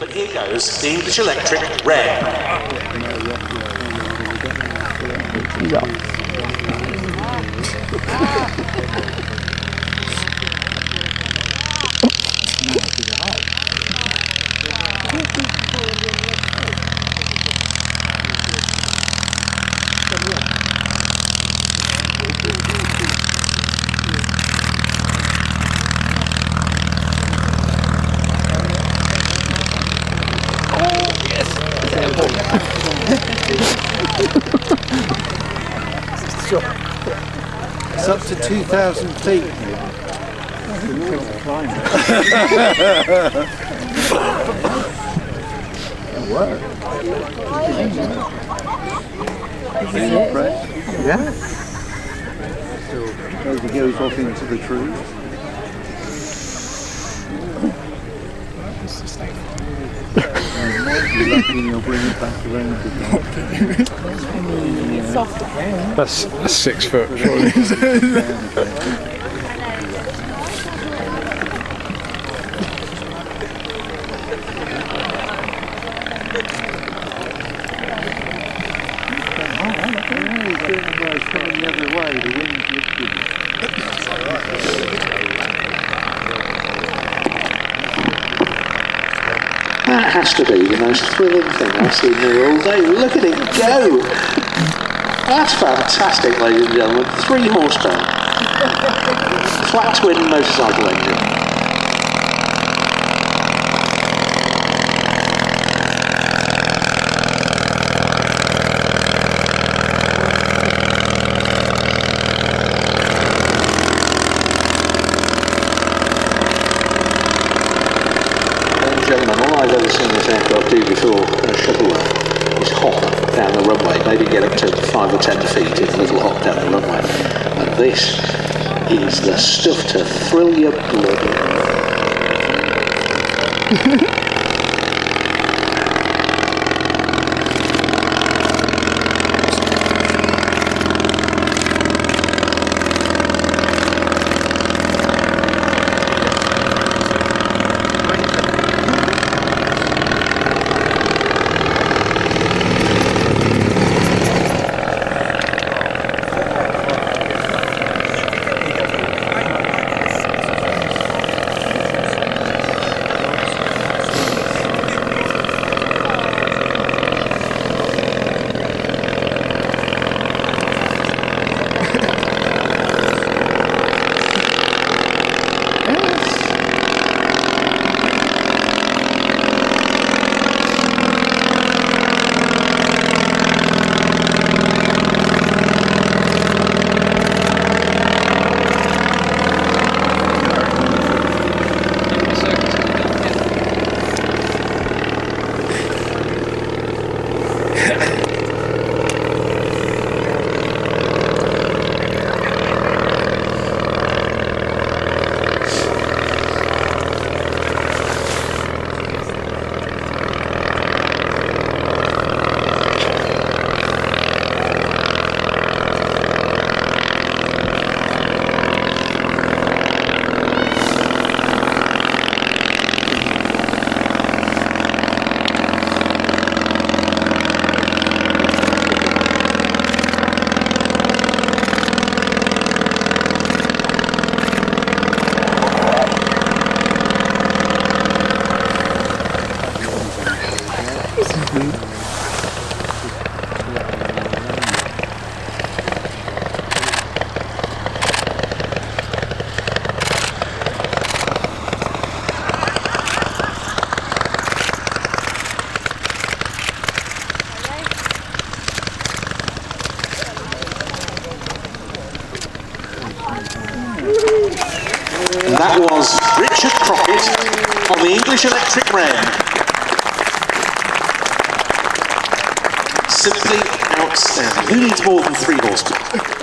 But here goes the English Electric Wren. It's up to 2,000 feet. What? Yeah. So as he goes off into the trees. You're lucky and you'll bring it back around again. That's 6 foot, surely. Coming the other way, the wind's lifting. That has to be the most thrilling thing I've seen here all day. Look at it go! That's fantastic, ladies and gentlemen. 3 horsepower. Flat twin motorcycle engine. Gentlemen, all I've ever seen this aircraft do before Shuttleworth is hop down the runway, maybe get up to 5 or 10 feet in a little hop down the runway. And this is the stuff to thrill your blood. That was Richard Crockett on the English Electric Wren. Simply outstanding. Who needs more than 3 horsepower?